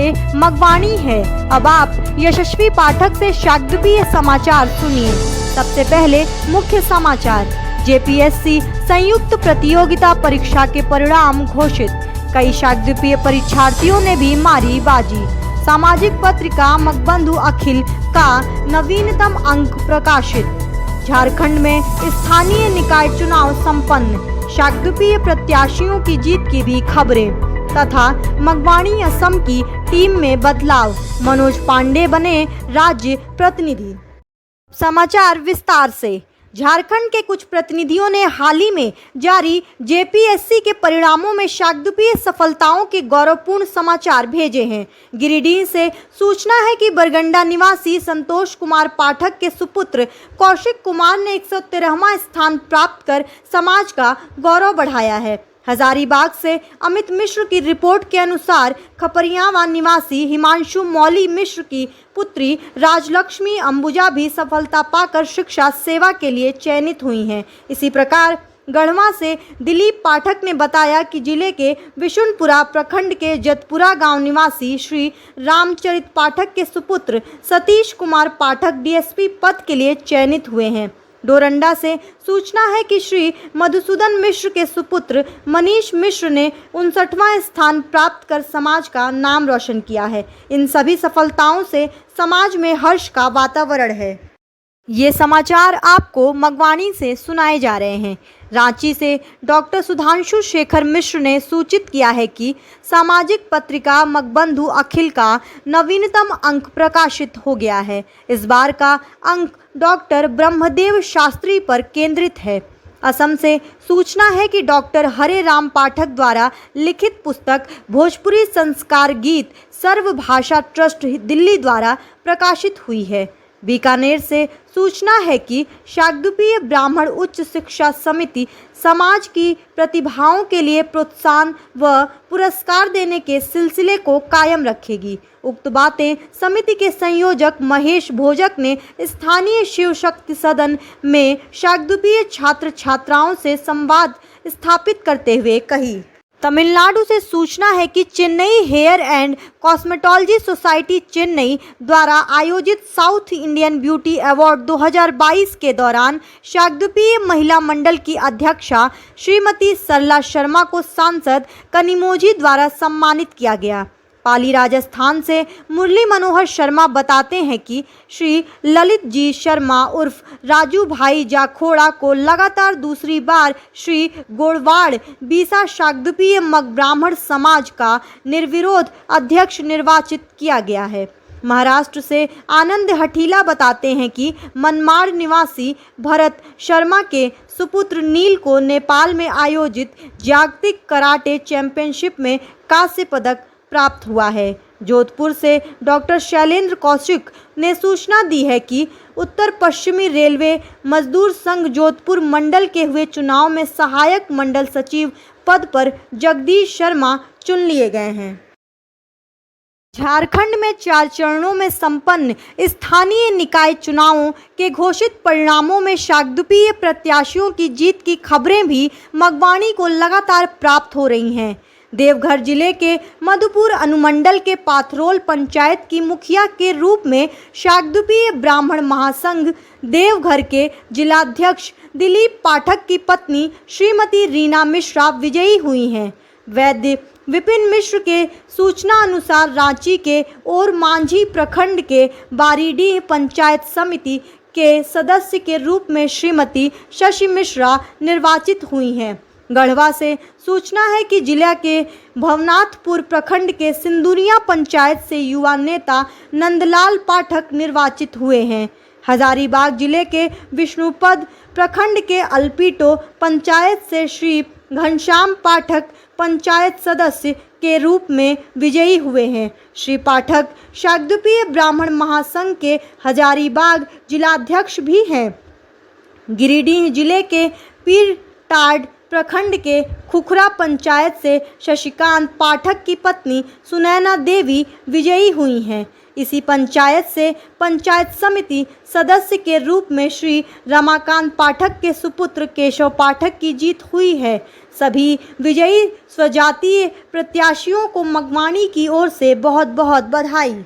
ये मगवाणी है। अब आप यशस्वी पाठक से शाग्दुपीय समाचार सुनिए। सबसे पहले मुख्य समाचार। जेपीएससी संयुक्त प्रतियोगिता परीक्षा के परिणाम घोषित। कई शाग्दुपीय परीक्षार्थियों ने भी मारी बाजी। सामाजिक पत्रिका मगबंधु अखिल का नवीनतम अंक प्रकाशित। झारखंड में स्थानीय निकाय चुनाव संपन्न। शाग्दुपीय प्रत्याशियों की जीत की भी खबरें तथा मगवाणी असम की टीम में बदलाव। मनोज पांडे बने राज्य प्रतिनिधि। समाचार विस्तार से। झारखंड के कुछ प्रतिनिधियों ने हाल ही में जारी जेपीएससी के परिणामों में शाग्दुपीय सफलताओं के गौरवपूर्ण समाचार भेजे हैं। गिरिडीह से सूचना है कि बरगंडा निवासी संतोष कुमार पाठक के सुपुत्र कौशिक कुमार ने 113वां स्थान प्राप्त कर समाज का गौरव बढ़ाया है। हजारीबाग से अमित मिश्र की रिपोर्ट के अनुसार खपरियावा निवासी हिमांशु मौली मिश्र की पुत्री राजलक्ष्मी अंबुजा भी सफलता पाकर शिक्षा सेवा के लिए चयनित हुई हैं। इसी प्रकार गढ़वा से दिलीप पाठक ने बताया कि जिले के विशुनपुरा प्रखंड के जतपुरा गांव निवासी श्री रामचरित पाठक के सुपुत्र सतीश कुमार पाठक डीएसपी पद के लिए चयनित हुए हैं। डोरंडा से सूचना है कि श्री मधुसूदन मिश्र के सुपुत्र मनीष मिश्र ने 59वां स्थान प्राप्त कर समाज का नाम रोशन किया है। इन सभी सफलताओं से समाज में हर्ष का वातावरण है। ये समाचार आपको मगवाणी से सुनाए जा रहे हैं। रांची से डॉक्टर सुधांशु शेखर मिश्र ने सूचित किया है कि सामाजिक पत्रिका मगबंधु अखिल का नवीनतम अंक प्रकाशित हो गया है। इस बार का अंक डॉक्टर ब्रह्मदेव शास्त्री पर केंद्रित है। असम से सूचना है कि डॉक्टर हरे राम पाठक द्वारा लिखित पुस्तक भोजपुरी संस्कार गीत सर्वभाषा ट्रस्ट दिल्ली द्वारा प्रकाशित हुई है। बीकानेर से सूचना है कि शाग्दुपीय ब्राह्मण उच्च शिक्षा समिति समाज की प्रतिभाओं के लिए प्रोत्साहन व पुरस्कार देने के सिलसिले को कायम रखेगी। उक्त बातें समिति के संयोजक महेश भोजक ने स्थानीय शिव शक्ति सदन में शाग्दुपीय छात्र छात्राओं से संवाद स्थापित करते हुए कही। तमिलनाडु से सूचना है कि Chennai hair and cosmetology society Chennai द्वारा आयोजित साउथ इंडियन ब्यूटी अवार्ड 2022 के दौरान शाग्दुपीय महिला मंडल की अध्यक्षा श्रीमती सरला शर्मा को सांसद कनिमोझी द्वारा सम्मानित किया गया। पाली राजस्थान से मुरली मनोहर शर्मा बताते हैं कि श्री ललित जी शर्मा उर्फ राजू भाई जाखोड़ा को लगातार दूसरी बार श्री गोड़वाड़ बीसा शाग्दुपीय मग ब्राह्मण समाज का निर्विरोध अध्यक्ष निर्वाचित किया गया है। महाराष्ट्र से आनंद हठीला बताते हैं कि मनमाड़ निवासी भरत शर्मा के सुपुत्र नील को नेपाल में आयोजित जागतिक कराटे चैंपियनशिप में कांस्य पदक प्राप्त हुआ है। जोधपुर से डॉक्टर शैलेंद्र कौशिक ने सूचना दी है कि उत्तर पश्चिमी रेलवे मजदूर संघ जोधपुर मंडल के हुए चुनाव में सहायक मंडल सचिव पद पर जगदीश शर्मा चुन लिए गए हैं। झारखंड में 4 चरणों में संपन्न स्थानीय निकाय चुनावों के घोषित परिणामों में शाग्दुपीय प्रत्याशियों की जीत की खबरें भी मगवाणी को लगातार प्राप्त हो रही हैं। देवघर जिले के मधुपुर अनुमंडल के पाथरोल पंचायत की मुखिया के रूप में शाग्दुपीय ब्राह्मण महासंघ देवघर के जिलाध्यक्ष दिलीप पाठक की पत्नी श्रीमती रीना मिश्रा विजयी हुई हैं। वैद्य विपिन मिश्र के सूचना अनुसार रांची के और मांझी प्रखंड के बारीडीह पंचायत समिति के सदस्य के रूप में श्रीमती शशि मिश्रा निर्वाचित हुई हैं। गढ़वा से सूचना है कि जिला के भवनाथपुर प्रखंड के सिंदुरिया पंचायत से युवा नेता नंदलाल पाठक निर्वाचित हुए हैं। हजारीबाग जिले के विष्णुपद प्रखंड के अल्पीटो पंचायत से श्री घनश्याम पाठक पंचायत सदस्य के रूप में विजयी हुए हैं। श्री पाठक शाग्दुपीय ब्राह्मण महासंघ के हजारीबाग जिलाध्यक्ष भी हैं। गिरिडीह जिले के पीरटाड प्रखंड के खुखरा पंचायत से शशिकांत पाठक की पत्नी सुनैना देवी विजयी हुई हैं। इसी पंचायत से पंचायत समिति सदस्य के रूप में श्री रमाकांत पाठक के सुपुत्र केशव पाठक की जीत हुई है। सभी विजयी स्वजातीय प्रत्याशियों को मगवानी की ओर से बहुत बहुत बधाई।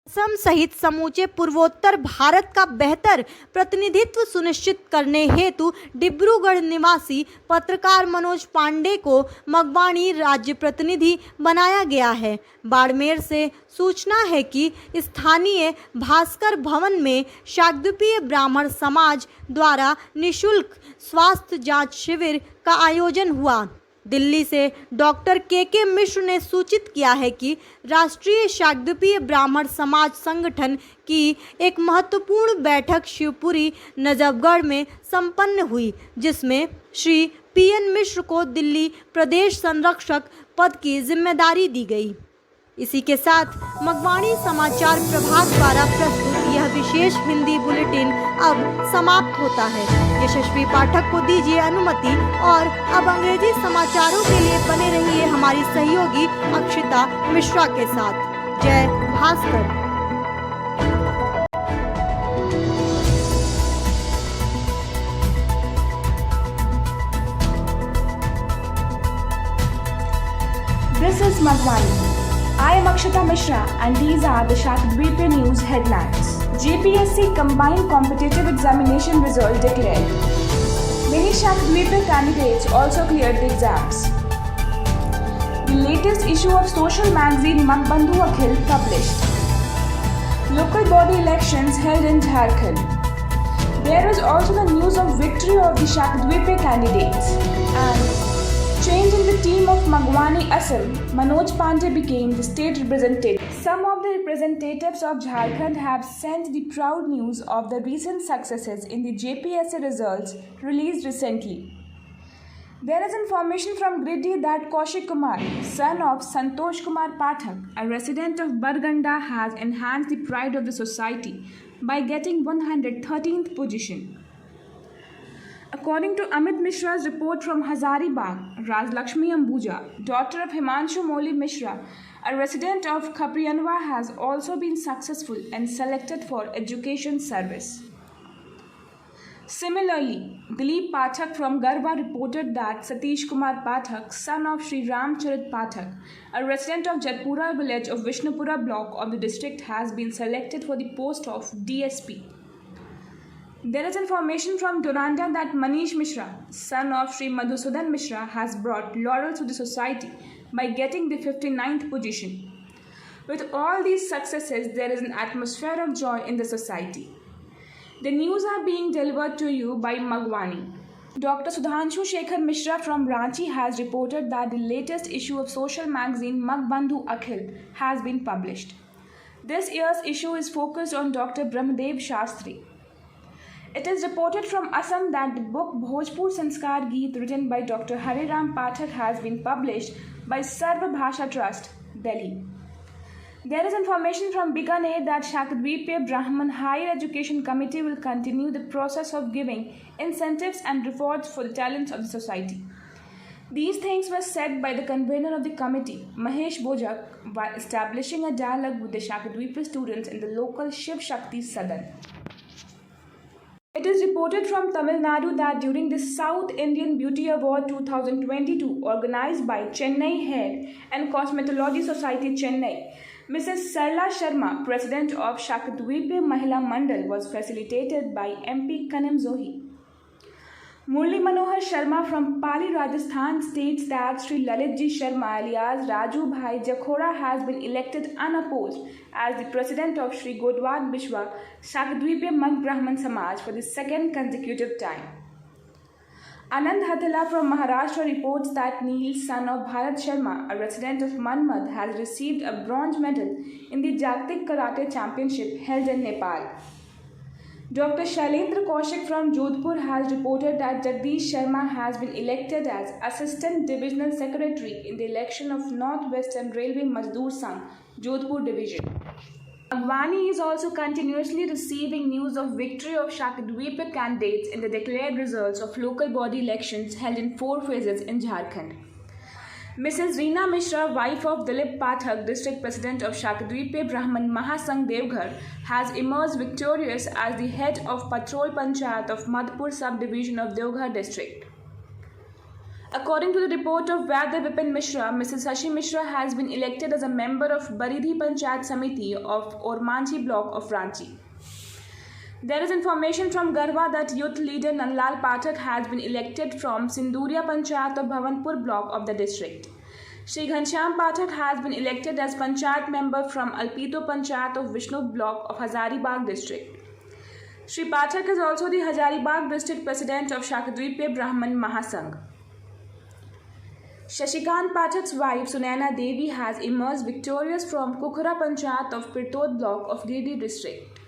असम सहित समूचे पूर्वोत्तर भारत का बेहतर प्रतिनिधित्व सुनिश्चित करने हेतु डिब्रूगढ़ निवासी पत्रकार मनोज पांडे को मगवानी राज्य प्रतिनिधि बनाया गया है। बाड़मेर से सूचना है कि स्थानीय भास्कर भवन में शाकद्वीपीय ब्राह्मण समाज द्वारा निःशुल्क स्वास्थ्य जांच शिविर का आयोजन हुआ। दिल्ली से डॉक्टर के मिश्र ने सूचित किया है कि राष्ट्रीय शाकद्वीपीय ब्राह्मण समाज संगठन की एक महत्वपूर्ण बैठक शिवपुरी नजफगढ़ में संपन्न हुई, जिसमें श्री PN मिश्र को दिल्ली प्रदेश संरक्षक पद की जिम्मेदारी दी गई। इसी के साथ मगवानी समाचार प्रभाग द्वारा प्रस्तुत यह विशेष हिंदी बुलेटिन अब समाप्त होता है। यशस्वी पाठक को दीजिए अनुमति और अब अंग्रेजी समाचारों के लिए बने रहिए हमारी सहयोगी अक्षिता मिश्रा के साथ। जय Bhaskar. This is Magwani. I am Akshita Mishra and these are the Shakadweep News headlines. JPSC Combined Competitive Examination result declared. Many Shakadweep candidates also cleared the exams. The latest issue of social magazine Magbandhu Akhil published. Local body elections held in Jharkhand. There is also the news of victory of the Shakadweep candidates and change in the team of Magwani Assam. Manoj Pandey became the state representative. Some of the representatives of Jharkhand have sent the proud news of the recent successes in the JPSC results released recently. There is information from Griddi that Kaushik Kumar, son of Santosh Kumar Pathak, a resident of Barganda, has enhanced the pride of the society by getting 113th position. According to Amit Mishra's report from Hazaribagh, Rajlakshmi Ambuja, daughter of Himanshu Moli Mishra, a resident of Khapriyanwa, has also been successful and selected for education service. Similarly, Dilip Pathak from Garba reported that Satish Kumar Pathak, son of Sri Ramcharit Pathak, a resident of Jatpura village of Vishnupura block of the district, has been selected for the post of DSP. There is information from Doranda that Manish Mishra, son of Sri Madhusudan Mishra, has brought laurels to the society by getting the 59th position. With all these successes, there is an atmosphere of joy in the society. The news are being delivered to you by Magwani. Dr. Sudhanshu Shekhar Mishra from Ranchi has reported that the latest issue of social magazine Magbandhu Akhil has been published. This year's issue is focused on Dr. Brahmadev Shastri. It is reported from Assam that the book Bhojpur Sanskar Geet, written by Dr. Hariram Pathak, has been published by Sarva Bhasha Trust, Delhi. There is information from Bikaner that Shakadweep Brahman Higher Education Committee will continue the process of giving incentives and rewards for the talents of the society. These things were said by the convener of the committee, Mahesh Bojak, while establishing a dialogue with the Shakadweep students in the local Shiv Shakti Sadan. It is reported from Tamil Nadu that during the South Indian Beauty Award 2022 organized by Chennai Hair and Cosmetology Society Chennai, Mrs. Sarla Sharma, president of Shakadweep Mahila Mandal, was facilitated by MP Kanem Zohi. Murli Manohar Sharma from Pali, Rajasthan states that Sri Lalitji Sharma alias Raju Bhai Jakhora has been elected unopposed as the president of Sri Godwad Bishwa Shakadweep Mag Brahman Samaj for the second consecutive time. Anand Hathala from Maharashtra reports that Neil, son of Bharat Sharma, a resident of Manmad, has received a bronze medal in the Jagtik Karate Championship held in Nepal. Dr. Shailendra Kaushik from Jodhpur has reported that Jagdish Sharma has been elected as Assistant Divisional Secretary in the election of North Western Railway Mazdoor Sangh, Jodhpur Division. Magwani is also continuously receiving news of victory of Shakadweep candidates in the declared results of local body elections held in 4 phases in Jharkhand. Mrs. Reena Mishra, wife of Dilip Pathak, district president of Shakadweep Brahman Mahasangh Devghar, has emerged victorious as the head of Patrol Panchayat of Madhpur subdivision of Devghar district. According to the report of Vaidya Vipin Mishra, Mrs. Shashi Mishra has been elected as a member of Baridhi Panchayat Samiti of Ormanchi block of Ranchi. There is information from Garhwa that youth leader Nandlal Pathak has been elected from Sinduria Panchayat of Bhavanpur block of the district. Shri Ghanshyam Pathak has been elected as Panchayat member from Alpito Panchayat of Vishnu block of Hazaribagh district. Shri Pathak is also the Hazaribagh district president of Shakadweep Brahman Mahasangh. Shashikant Pathak's wife Sunaina Devi has emerged victorious from Kukhara Panchayat of Pirtod block of Giridih district.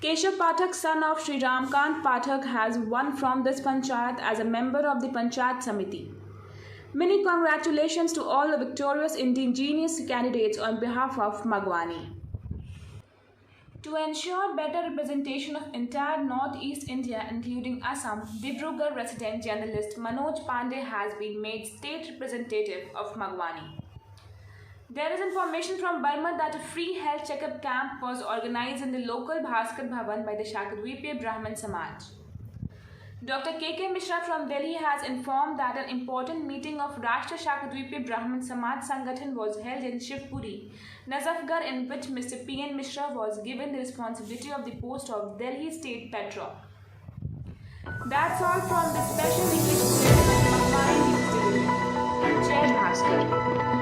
Keshav Pathak, son of Shri Ramkant Pathak, has won from this panchayat as a member of the Panchayat Samiti. Many congratulations to all the victorious indigenous candidates on behalf of Magwani. To ensure better representation of entire Northeast India, including Assam, Dibrugarh resident journalist Manoj Pandey has been made state representative of Magwani. There is information from Burma that a free health checkup camp was organized in the local Bhaskar Bhavan by the Shakadweep Brahman Samaj. Dr. K.K. Mishra from Delhi has informed that an important meeting of Rashtra Shakadweep Brahman Samaj Sangathan was held in Shivpuri, Nazafgarh, in which Mr. P.N. Mishra was given the responsibility of the post of Delhi State Patron. That's all from the special English bulletin of Magwani News Division. Jai Bhaskar.